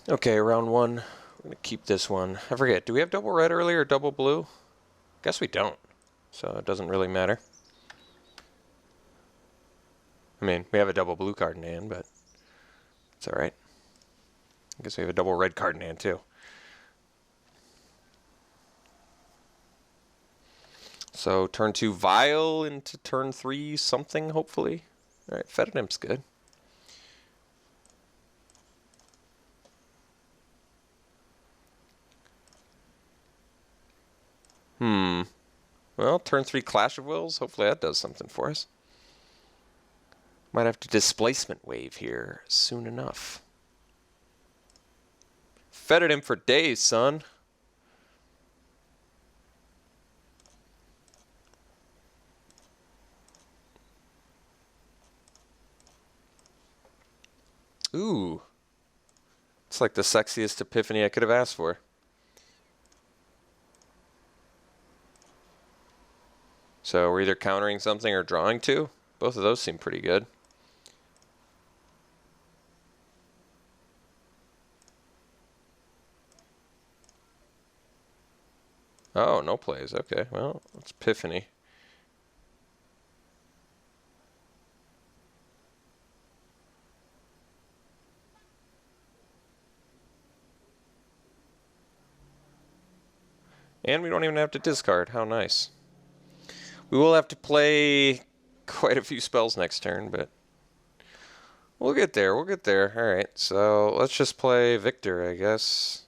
Okay, round one. We're going to keep this one. I forget, do we have double red earlier or double blue? Guess we don't, so it doesn't really matter. I mean, we have a double blue card in hand, but it's alright. I guess we have a double red card in hand, too. So turn 2 Vile into turn 3 something, hopefully. Alright, Fetidim's good. Well, turn 3 Clash of Wills. Hopefully that does something for us. Might have to Displacement Wave here soon enough. Fetidim for days, son. Ooh. It's like the sexiest epiphany I could have asked for. So we're either countering something or drawing 2. Both of those seem pretty good. Oh, no plays. Okay, well, it's epiphany. And we don't even have to discard. How nice. We will have to play quite a few spells next turn, but we'll get there. We'll get there. All right, so let's just play Victor, I guess.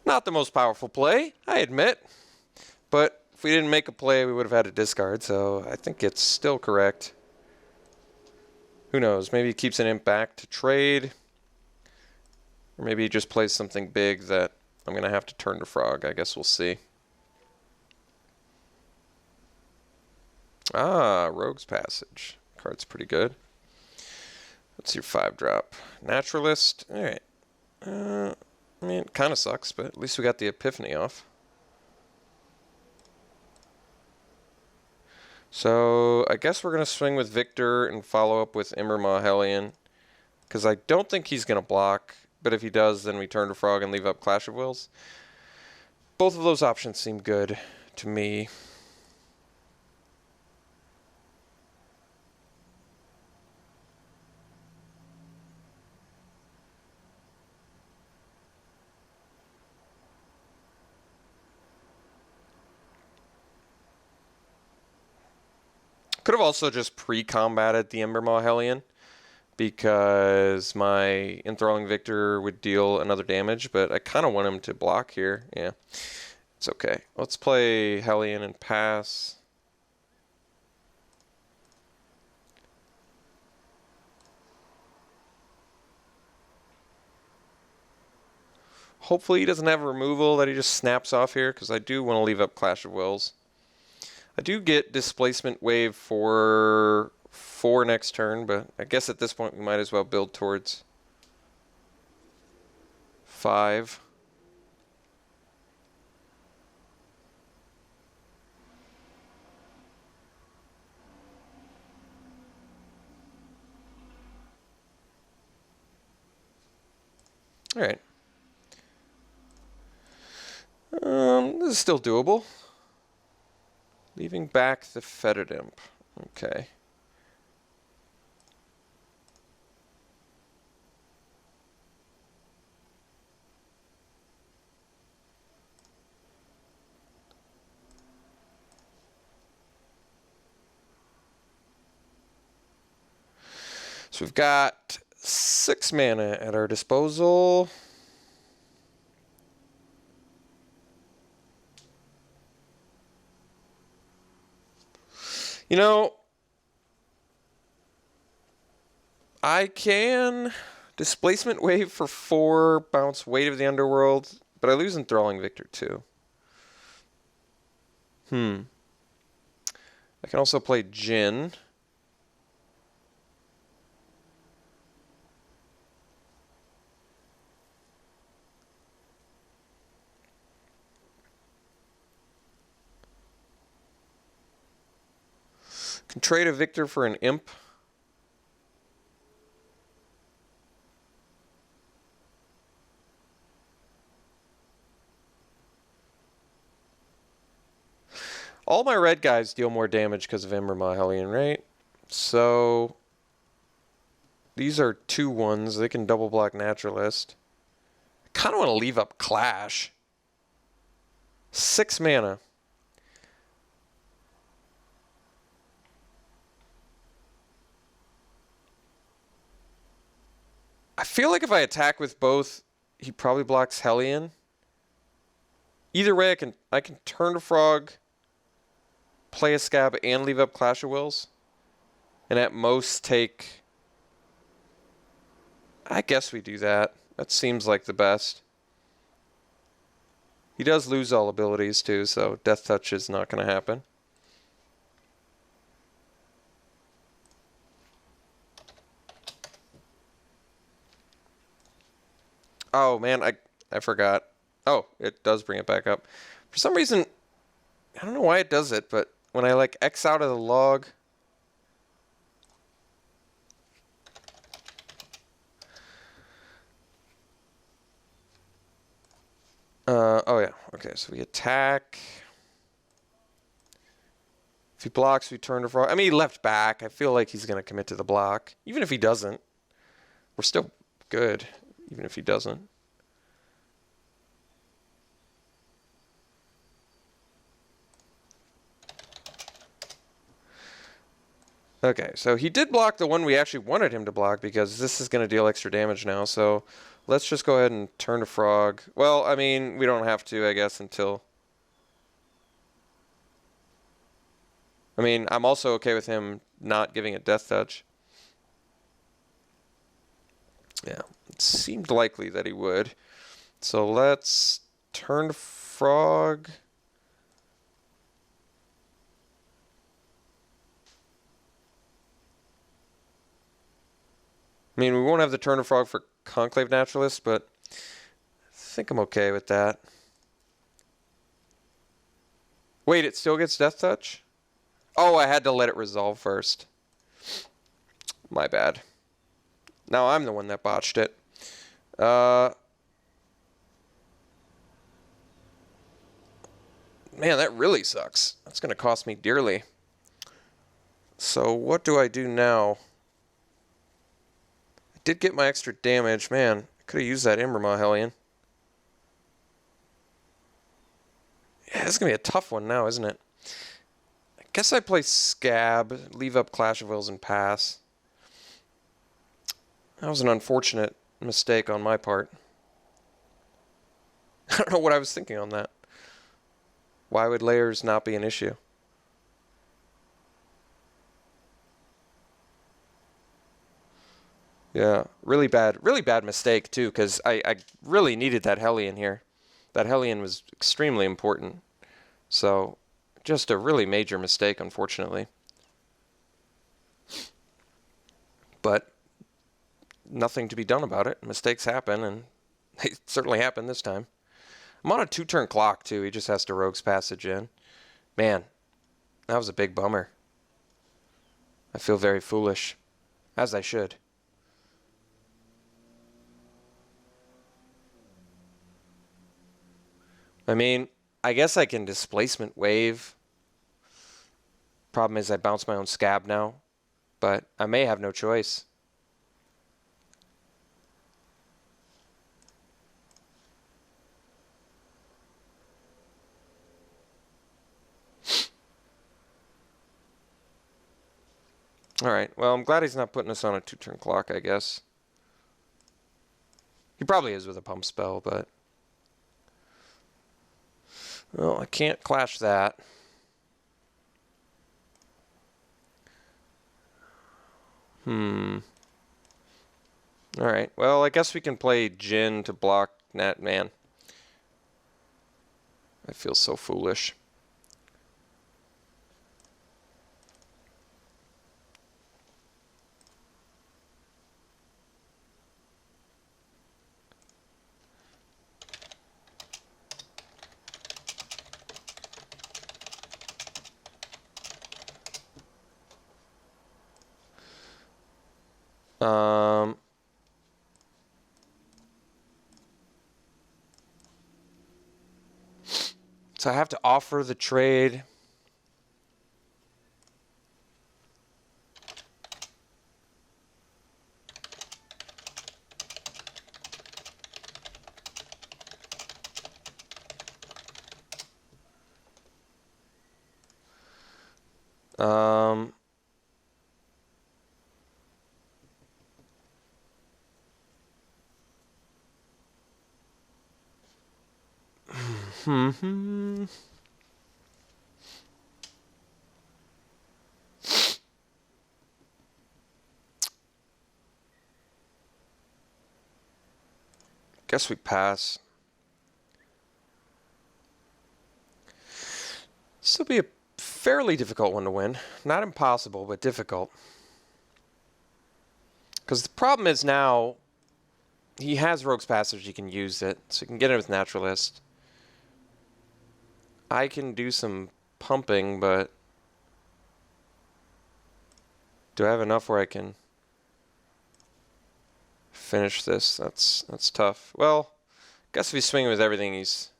Not the most powerful play, I admit. But if we didn't make a play, we would have had a discard, so I think it's still correct. Who knows? Maybe he keeps an imp back to trade. Or maybe he just plays something big that I'm going to have to turn to Frog. I guess we'll see. Ah, Rogue's Passage. Card's pretty good. What's your 5-drop? Naturalist. All right. I mean, it kind of sucks, but at least we got the Epiphany off. So I guess we're going to swing with Victor and follow up with Immermaw Hellion. Because I don't think he's going to block. But if he does, then we turn to Frog and leave up Clash of Wills. Both of those options seem good to me. Could have also just pre-combated the Embermaw Hellion, because my Enthralling Victor would deal another damage, but I kind of want him to block here. Yeah, it's okay. Let's play Hellion and pass. Hopefully he doesn't have a removal that he just snaps off here, because I do want to leave up Clash of Wills. I do get Displacement Wave for 4 next turn, but I guess at this point we might as well build towards 5. All right. This is still doable. Leaving back the Fetid Imp. Okay. So we've got 6 mana at our disposal. You know, I can Displacement Wave for 4, bounce Weight of the Underworld, but I lose Enthralling Victor too. I can also play Jin. Can trade a Victor for an Imp. All my red guys deal more damage because of Imrama Hellion, right? So these are 2/1s. They can double block Naturalist. I kind of want to leave up Clash. 6 mana. I feel like if I attack with both, he probably blocks Hellion. Either way, I can turn to Frog, play a Scab, and leave up Clash of Wills. And at most take... I guess we do that. That seems like the best. He does lose all abilities too, so Death Touch is not going to happen. Oh man, I forgot. Oh, it does bring it back up. For some reason, I don't know why it does it, but when I like X out of the log... oh yeah, okay, so we attack. If he blocks, we turn to Frog. I mean, he left back. I feel like he's going to commit to the block. Even if he doesn't, we're still good, even if he doesn't. Okay, so he did block the one we actually wanted him to block because this is going to deal extra damage now. So let's just go ahead and turn to Frog. Well, I mean, we don't have to, I guess, until... I mean, I'm also okay with him not giving it Death Touch. Yeah, it seemed likely that he would. So let's turn to Frog. I mean, we won't have the turn to Frog for Conclave Naturalist, but I think I'm okay with that. Wait, it still gets Death Touch? Oh, I had to let it resolve first. My bad. Now I'm the one that botched it. Man, that really sucks. That's going to cost me dearly. So what do I do now? I did get my extra damage. Man, I could have used that Imrama Hellion. Yeah, this is going to be a tough one now, isn't it? I guess I play Scab, leave up Clash of Wills, and pass. That was an unfortunate mistake on my part. I don't know what I was thinking on that. Why would layers not be an issue? Yeah, really bad mistake too, because I really needed that Hellion here. That Hellion was extremely important. So, just a really major mistake, unfortunately. But nothing to be done about it. Mistakes happen, and they certainly happened this time. I'm on a 2-turn clock, too. He just has to Rogue's Passage in. Man, that was a big bummer. I feel very foolish, as I should. I mean, I guess I can Displacement Wave. Problem is I bounce my own Scab now, but I may have no choice. Alright, well, I'm glad he's not putting us on a 2-turn clock, I guess. He probably is with a pump spell, but... Well, I can't clash that. Alright, well, I guess we can play Jin to block Nat. Man, I feel so foolish. So I have to offer the trade. Um, Guess we pass. This will be a fairly difficult one to win. Not impossible, but difficult. Because the problem is now he has Rogue's Passage, he can use it, so he can get it with Naturalist. I can do some pumping, but do I have enough where I can finish this? That's tough. Well, I guess if he's swinging with everything, he's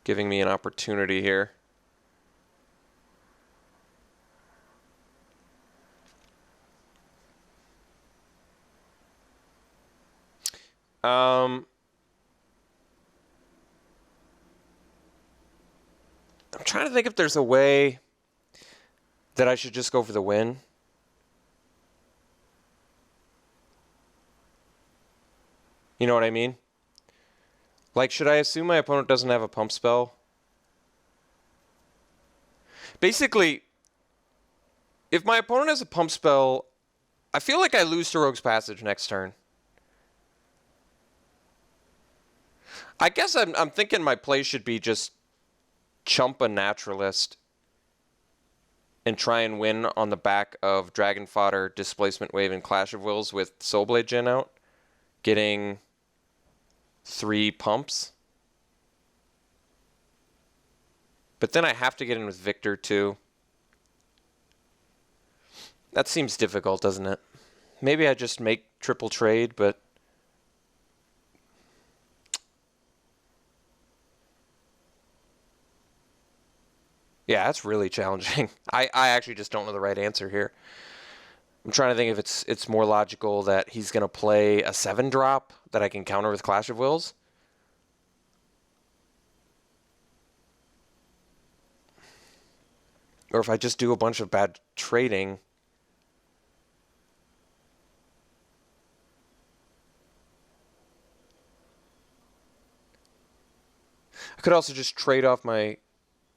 giving me an opportunity here. I'm trying to think if there's a way that I should just go for the win. You know what I mean? Like, should I assume my opponent doesn't have a pump spell? Basically, if my opponent has a pump spell, I feel like I lose to Rogue's Passage next turn. I guess I'm thinking my play should be just chump a Naturalist and try and win on the back of Dragon Fodder, Displacement Wave, and Clash of Wills with Soulblade Gen out, getting 3 pumps. But then I have to get in with Victor too. That seems difficult, doesn't it? Maybe I just make triple trade, but yeah, that's really challenging. I actually just don't know the right answer here. I'm trying to think if it's more logical that he's going to play a 7-drop that I can counter with Clash of Wills. Or if I just do a bunch of bad trading. I could also just trade off my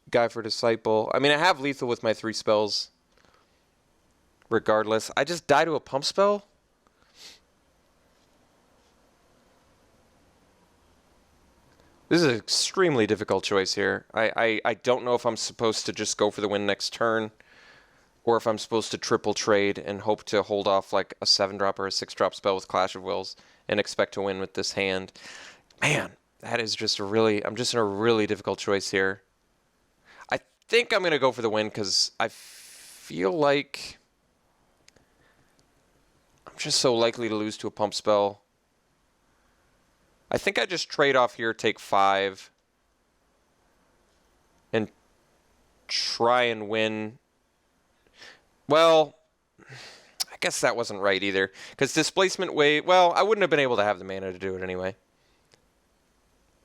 guy for Disciple. I mean, I have lethal with my 3 spells. Regardless. I just die to a pump spell? This is an extremely difficult choice here. I don't know if I'm supposed to just go for the win next turn, or if I'm supposed to triple trade and hope to hold off like a 7-drop or a 6-drop spell with Clash of Wills and expect to win with this hand. Man, that is just I'm just in a really difficult choice here. I think I'm going to go for the win because I feel like I'm just so likely to lose to a pump spell. I think I just trade off here, take 5, and try and win. Well, I guess that wasn't right either, because Displacement Wave, well, I wouldn't have been able to have the mana to do it anyway.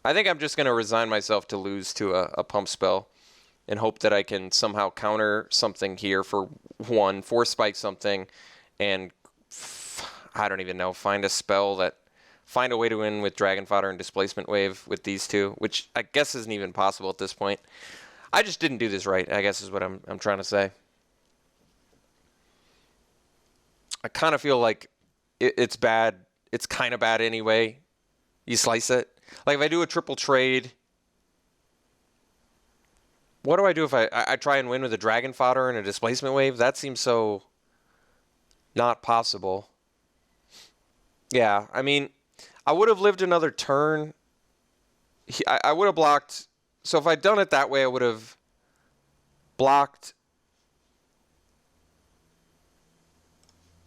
I think I'm just going to resign myself to lose to a pump spell and hope that I can somehow counter something here for 1, force spike something, and I don't even know, find a spell that find a way to win with Dragon Fodder and Displacement Wave with these 2, which I guess isn't even possible at this point. I just didn't do this right, I guess is what I'm trying to say. I kind of feel like it's bad. It's kind of bad anyway. You slice it. Like if I do a triple trade, what do I do if I try and win with a Dragon Fodder and a Displacement Wave? That seems so not possible. Yeah, I mean, I would have lived another turn. I would have blocked. So if I'd done it that way, I would have blocked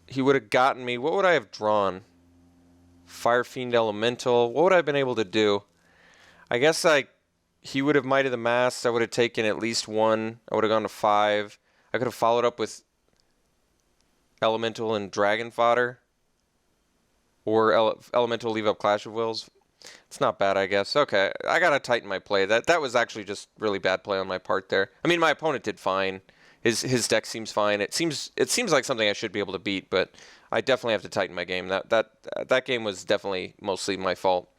he would have gotten me. What would I have drawn? Fire Fiend Elemental. What would I have been able to do? I guess he would have Might of the Mast. I would have taken at least one. I would have gone to 5. I could have followed up with Elemental and Dragon Fodder. Or Elemental leave up Clash of Wills. It's not bad, I guess. Okay, I gotta tighten my play. That was actually just really bad play on my part there. I mean, my opponent did fine. His deck seems fine. It seems like something I should be able to beat, but I definitely have to tighten my game. That game was definitely mostly my fault.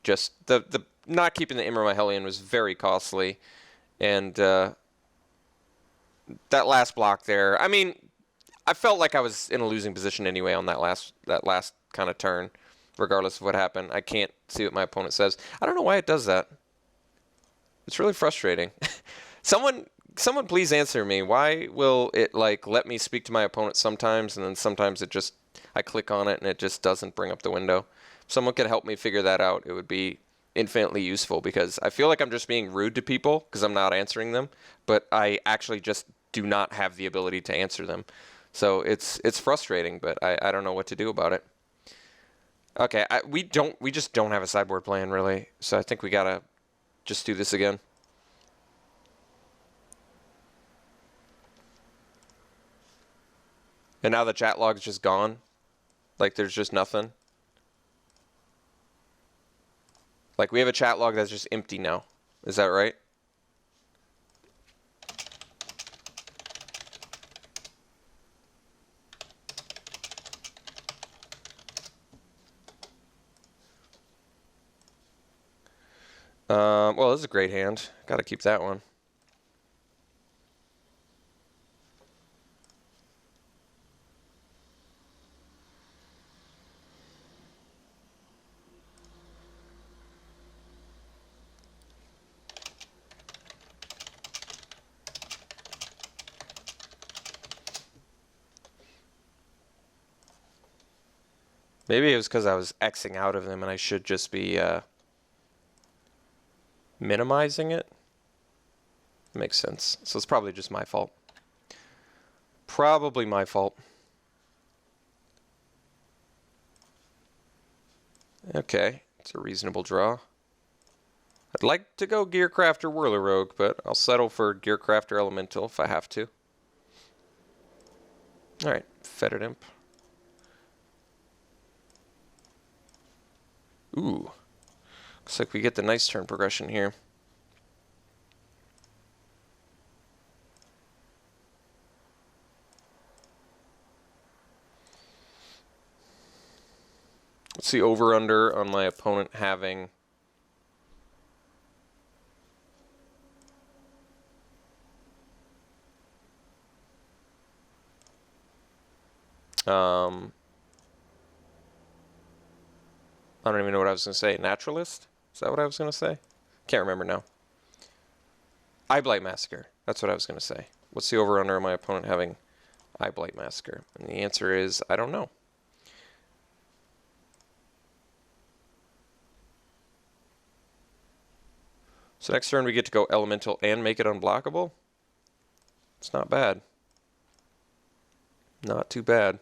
Just the not keeping the Immer Hellion was very costly, and that last block there. I mean, I felt like I was in a losing position anyway on that last kind of turn, regardless of what happened. I can't see what my opponent says. I don't know why it does that. It's really frustrating. Someone please answer me. Why will it let me speak to my opponent sometimes, and then sometimes I click on it and it just doesn't bring up the window? If someone could help me figure that out, it would be infinitely useful, because I feel like I'm just being rude to people because I'm not answering them, but I actually just do not have the ability to answer them. So it's frustrating, but I don't know what to do about it. Okay, we just don't have a sideboard plan really, so I think we gotta just do this again. And now the chat log's just gone. Like there's just nothing. Like we have a chat log that's just empty now. Is that right? Well, this is a great hand. Got to keep that one. Maybe it was because I was Xing out of them and I should just be minimizing it. Makes sense. So it's probably just my fault. Probably my fault. Okay, it's a reasonable draw. I'd like to go Gearcraft or Whirler Rogue, but I'll settle for Gearcraft or Elemental if I have to. Alright, Fetid Imp. Ooh. Looks like we get the nice turn progression here. What's the over-under on my opponent having... I don't even know what I was going to say. Naturalist? Is that what I was going to say? Can't remember now. Eyeblight Massacre. That's what I was going to say. What's the over-under of my opponent having Eyeblight Massacre? And the answer is, I don't know. So next turn we get to go Elemental and make it unblockable. It's not bad. Not too bad.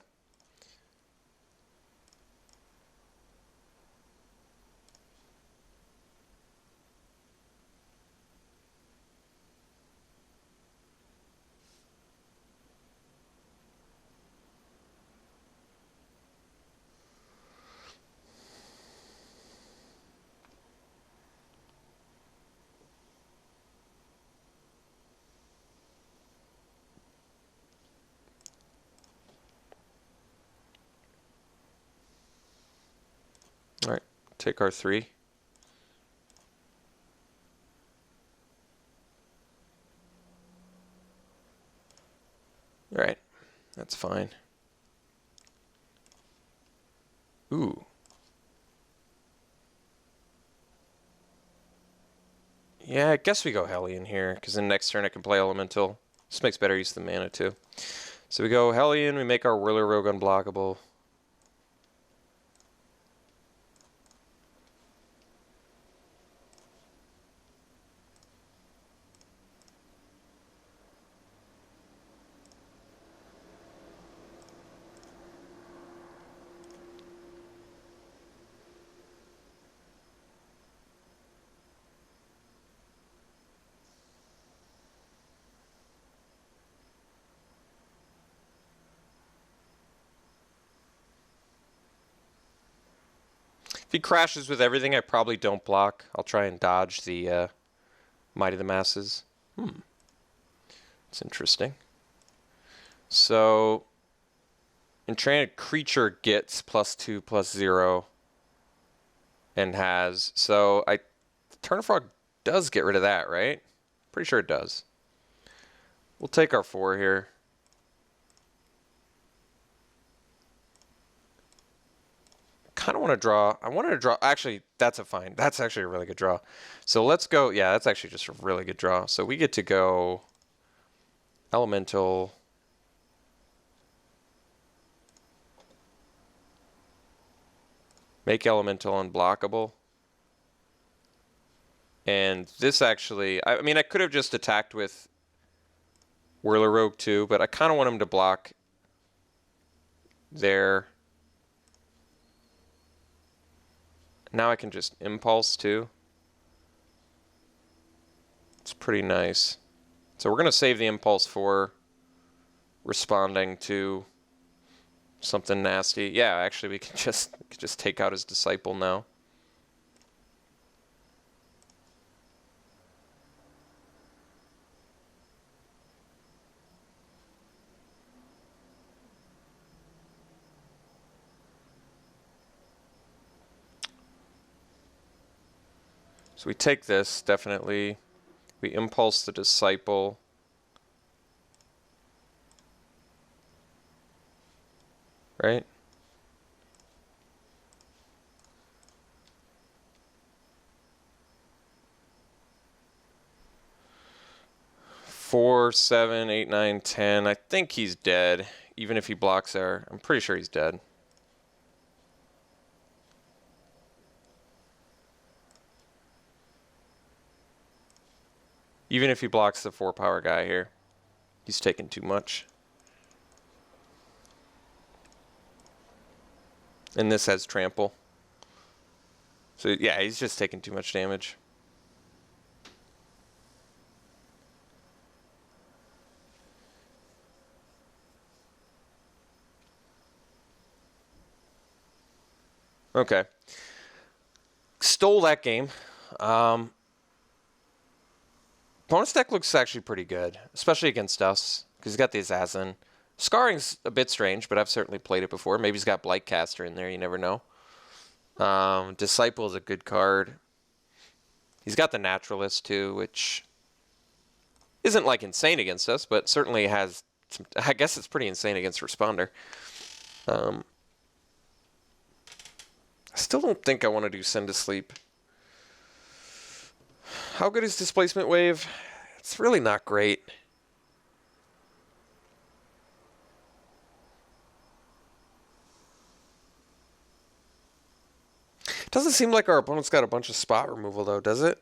All right, take our 3. All right, that's fine. Ooh. Yeah, I guess we go Hellion here, because then next turn I can play Elemental. This makes better use of the mana too. So we go Hellion, we make our Whirler Rogue unblockable. If he crashes with everything, I probably don't block. I'll try and dodge the Might of the Masses. It's interesting. So, Enchanted Creature gets +2/+0 and has. So, Turn Frog does get rid of that, right? Pretty sure it does. We'll take our 4 here. Kind of want to draw. I wanted to draw. Actually, that's a fine. That's actually a really good draw. So let's go. Yeah, that's actually just a really good draw. So we get to go Elemental. Make Elemental unblockable. And this actually, I mean, I could have just attacked with Whirler Rogue too, but I kind of want him to block there. Now I can just Impulse too. It's pretty nice. So we're going to save the Impulse for responding to something nasty. Yeah, actually we can just take out his Disciple now. So we take this, definitely. We Impulse the Disciple. Right? Four, 7, 8, 9, 10. I think he's dead. Even if he blocks there, I'm pretty sure he's dead. Even if he blocks the 4-power guy here, he's taking too much. And this has Trample. So yeah, he's just taking too much damage. Okay. Stole that game. Opponent's deck looks actually pretty good, especially against us, because he's got the Assassin. Scarring's a bit strange, but I've certainly played it before. Maybe he's got Blightcaster in there, you never know. Disciple is a good card. He's got the Naturalist too, which isn't like insane against us, but certainly has some, I guess it's pretty insane against Responder. I still don't think I want to do Send to Sleep. How good is Displacement Wave? It's really not great. It doesn't seem like our opponent's got a bunch of spot removal, though, does it?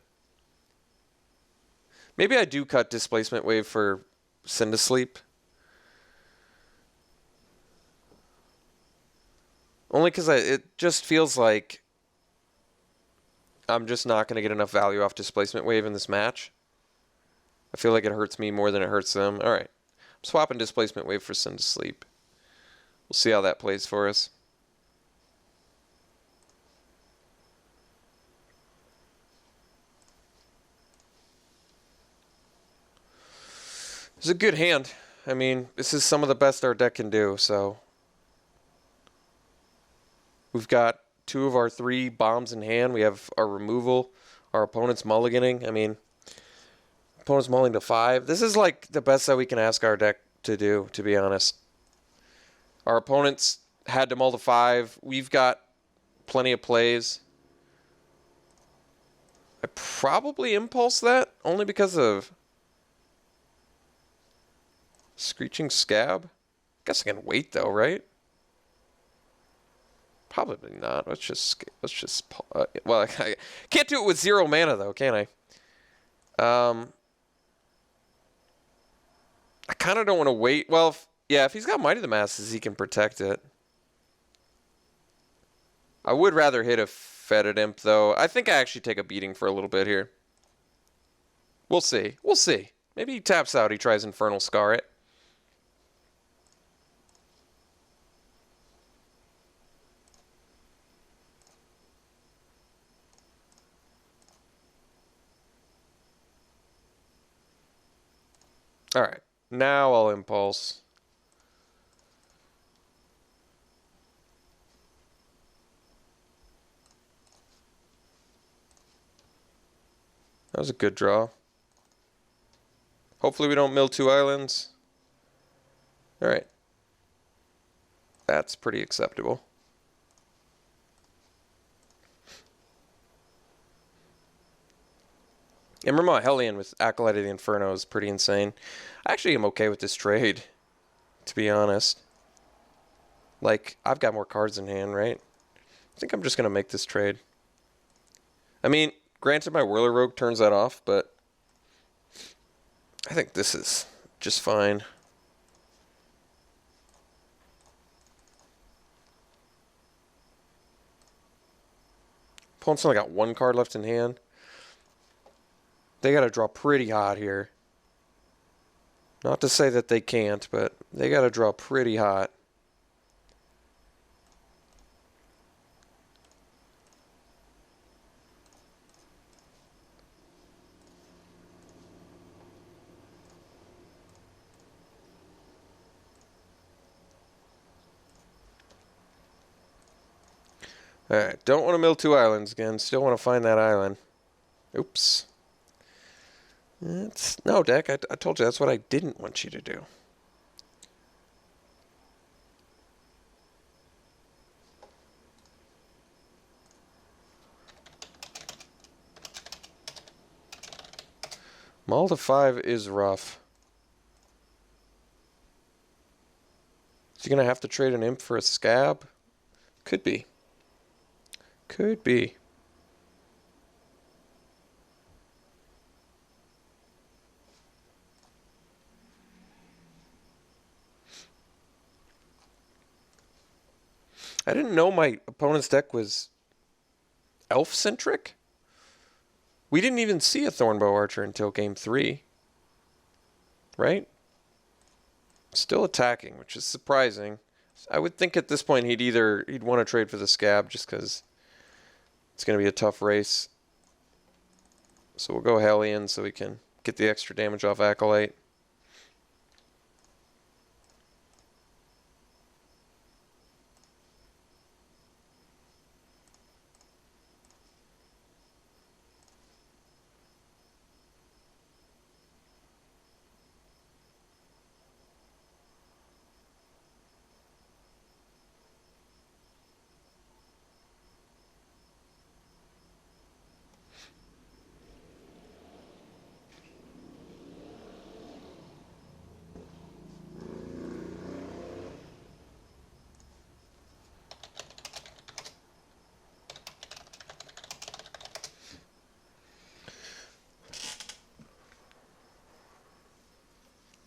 Maybe I do cut Displacement Wave for Send to Sleep. Only because it just feels like I'm just not going to get enough value off Displacement Wave in this match. I feel like it hurts me more than it hurts them. All right. I'm swapping Displacement Wave for Send to Sleep. We'll see how that plays for us. It's a good hand. I mean, this is some of the best our deck can do, so. We've got 2 of our 3 bombs in hand. We have our removal. Our opponent's mulliganing. I mean, opponent's mulling to 5. This is like the best that we can ask our deck to do, to be honest. Our opponent's had to mull to 5. We've got plenty of plays. I probably Impulse that, only because of Screeching Scab. Guess I can wait though, right? Probably not. Let's just well, I can't do it with 0 mana though, can I? I kind of don't want to wait. Well, if he's got Might of the Masses, he can protect it. I would rather hit a Fetid Imp though. I think I actually take a beating for a little bit here. We'll see. We'll see. Maybe he taps out. He tries Infernal Scar it. Alright, now I'll impulse. That was a good draw. Hopefully we don't mill 2 islands. Alright. That's pretty acceptable. And remember, my Hellion with Acolyte of the Inferno is pretty insane. I actually am okay with this trade, to be honest. Like, I've got more cards in hand, right? I think I'm just going to make this trade. I mean, granted my Whirler Rogue turns that off, but I think this is just fine. Opponent's only got 1 card left in hand. They got to draw pretty hot here. Not to say that they can't, but they got to draw pretty hot. Alright, don't want to mill 2 islands again. Still want to find that island. Oops. No, deck, I told you that's what I didn't want you to do. Maul to 5 is rough. Is he going to have to trade an imp for a scab? Could be. Could be. I didn't know my opponent's deck was elf-centric. We didn't even see a Thornbow Archer until game 3. Right? Still attacking, which is surprising. I would think at this point he'd want to trade for the scab just because it's going to be a tough race. So we'll go Hellion so we can get the extra damage off Acolyte.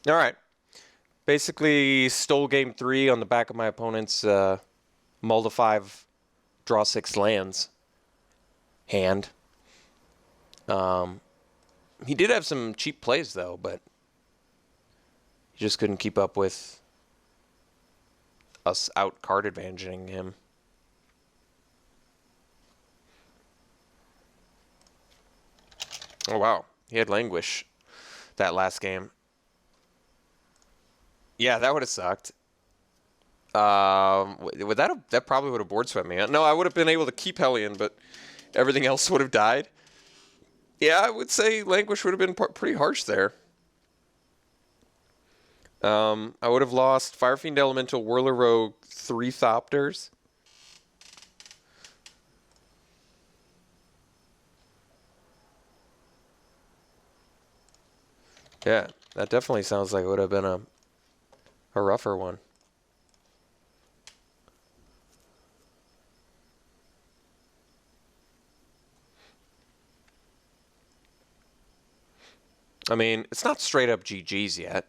All right. Basically stole game 3 on the back of my opponent's mull to 5, draw 6 lands hand. He did have some cheap plays though, but he just couldn't keep up with us out card advantaging him. Oh wow, he had Languish that last game. Yeah, that would have sucked. That probably would have board swept me. No, I would have been able to keep Hellion, but everything else would have died. Yeah, I would say Languish would have been pretty harsh there. I would have lost Firefiend Elemental, Whirler Rogue, 3 Thopters. Yeah, that definitely sounds like it would have been a rougher one. I mean, it's not straight up GG's yet.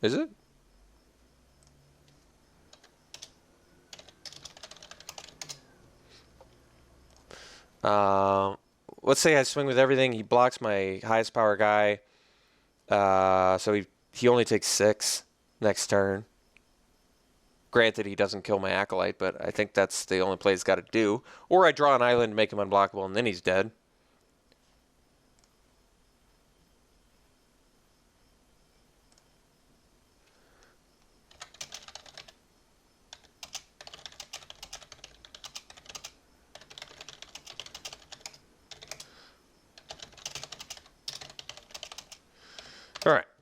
Is it? Let's say I swing with everything. He blocks my highest power guy. So he only takes 6 next turn. Granted, he doesn't kill my Acolyte, but I think that's the only play he's got to do. Or I draw an island, make him unblockable, and then he's dead.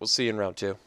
We'll see you in round 2.